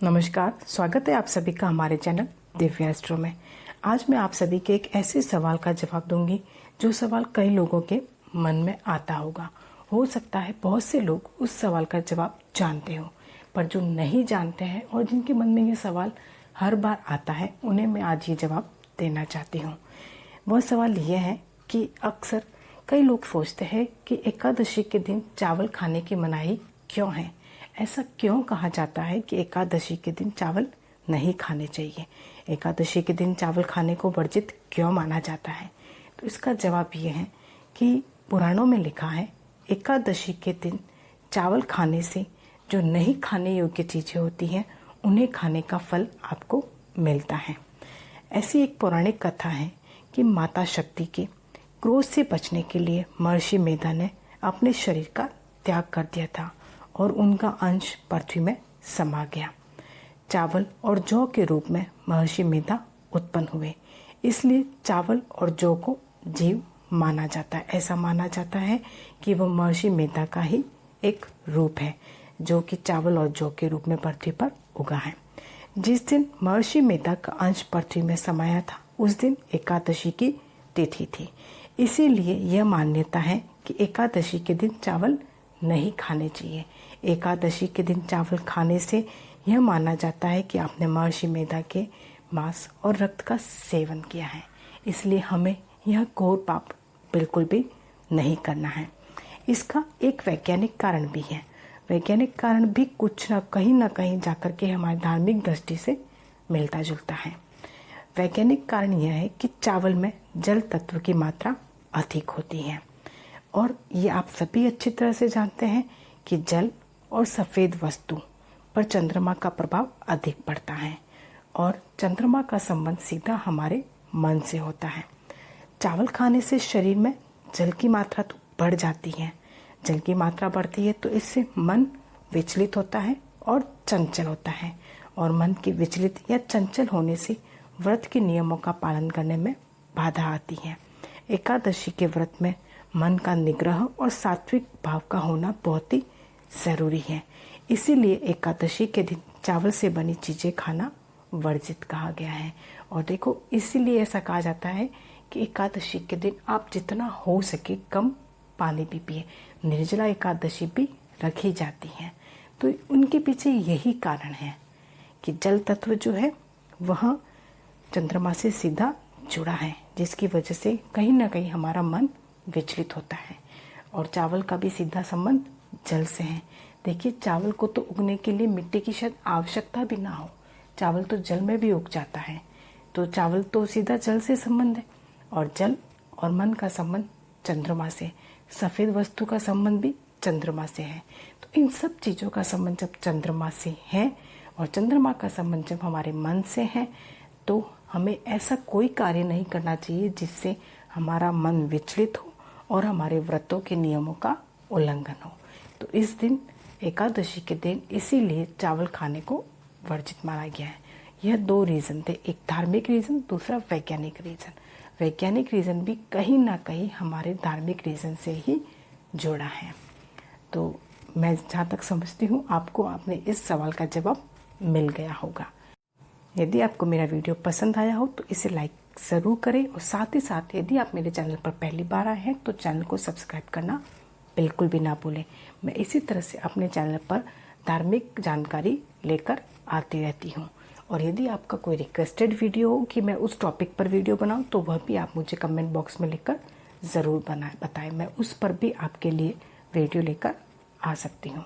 नमस्कार, स्वागत है आप सभी का हमारे चैनल दिव्या एस्ट्रो में। आज मैं आप सभी के एक ऐसे सवाल का जवाब दूंगी जो सवाल कई लोगों के मन में आता होगा। हो सकता है बहुत से लोग उस सवाल का जवाब जानते हो, पर जो नहीं जानते हैं और जिनके मन में ये सवाल हर बार आता है, उन्हें मैं आज ये जवाब देना चाहती हूँ। वह सवाल ये है कि अक्सर कई लोग सोचते हैं कि एकादशी के दिन चावल खाने की मनाही क्यों है। ऐसा क्यों कहा जाता है कि एकादशी के दिन चावल नहीं खाने चाहिए, एकादशी के दिन चावल खाने को वर्जित क्यों माना जाता है। तो इसका जवाब ये है कि पुराणों में लिखा है, एकादशी के दिन चावल खाने से जो नहीं खाने योग्य चीज़ें होती हैं उन्हें खाने का फल आपको मिलता है। ऐसी एक पौराणिक कथा है कि माता शक्ति के क्रोध से बचने के लिए महर्षि मेधा ने अपने शरीर का त्याग कर दिया था और उनका अंश पृथ्वी में समा गया। चावल और जौ के रूप में महर्षि मेधा उत्पन्न हुए, इसलिए चावल और जौ को जीव माना जाता है। ऐसा माना जाता है कि वह महर्षि मेधा का ही एक रूप है जो कि चावल और जौ के रूप में पृथ्वी पर उगा है। जिस दिन महर्षि मेधा का अंश पृथ्वी में समाया था उस दिन एकादशी की तिथि थी। इसीलिए यह मान्यता है कि एकादशी के दिन चावल नहीं खाने चाहिए। एकादशी के दिन चावल खाने से यह माना जाता है कि आपने महर्षि मेधा के मांस और रक्त का सेवन किया है, इसलिए हमें यह घोर पाप बिल्कुल भी नहीं करना है। इसका एक वैज्ञानिक कारण भी है। वैज्ञानिक कारण भी कुछ न कहीं जाकर के हमारी धार्मिक दृष्टि से मिलता जुलता है। वैज्ञानिक कारण यह है कि चावल में जल तत्व की मात्रा अधिक होती है और ये आप सभी अच्छी तरह से जानते हैं कि जल और सफ़ेद वस्तु पर चंद्रमा का प्रभाव अधिक पड़ता है और चंद्रमा का संबंध सीधा हमारे मन से होता है। चावल खाने से शरीर में जल की मात्रा तो बढ़ जाती है। जल की मात्रा बढ़ती है तो इससे मन विचलित होता है और चंचल होता है, और मन के विचलित या चंचल होने से व्रत के नियमों का पालन करने में बाधा आती है। एकादशी के व्रत में मन का निग्रह और सात्विक भाव का होना बहुत ही ज़रूरी है। इसीलिए एकादशी के दिन चावल से बनी चीज़ें खाना वर्जित कहा गया है। और देखो, इसीलिए ऐसा कहा जाता है कि एकादशी के दिन आप जितना हो सके कम पानी भी पिए। निर्जला एकादशी भी रखी जाती है, तो उनके पीछे यही कारण है कि जल तत्व जो है वह चंद्रमा से सीधा जुड़ा है, जिसकी वजह से कहीं ना कहीं हमारा मन विचलित होता है। और चावल का भी सीधा संबंध जल से है। देखिए, चावल को तो उगने के लिए मिट्टी की शायद आवश्यकता भी ना हो, चावल तो जल में भी उग जाता है। तो चावल तो सीधा जल से संबंध है, और जल और मन का संबंध चंद्रमा से, सफ़ेद वस्तु का संबंध भी चंद्रमा से है। तो इन सब चीज़ों का संबंध जब चंद्रमा से है और चंद्रमा का संबंध जब हमारे मन से है, तो हमें ऐसा कोई कार्य नहीं करना चाहिए जिससे हमारा मन विचलित हो और हमारे व्रतों के नियमों का उल्लंघन हो। तो इस दिन एकादशी के दिन इसीलिए चावल खाने को वर्जित माना गया है। यह दो रीज़न थे, एक धार्मिक रीज़न, दूसरा वैज्ञानिक रीज़न। वैज्ञानिक रीज़न भी कहीं ना कहीं हमारे धार्मिक रीज़न से ही जुड़ा है। तो मैं जहाँ तक समझती हूँ आपको अपने इस सवाल का जवाब मिल गया होगा। यदि आपको मेरा वीडियो पसंद आया हो तो इसे लाइक ज़रूर करें, और साथ ही साथ यदि आप मेरे चैनल पर पहली बार आए हैं तो चैनल को सब्सक्राइब करना बिल्कुल भी ना भूलें। मैं इसी तरह से अपने चैनल पर धार्मिक जानकारी लेकर आती रहती हूँ। और यदि आपका कोई रिक्वेस्टेड वीडियो हो कि मैं उस टॉपिक पर वीडियो बनाऊँ तो वह भी आप मुझे कमेंट बॉक्स में लिखकर ज़रूर बताएं। मैं उस पर भी आपके लिए वीडियो लेकर आ सकती हूँ।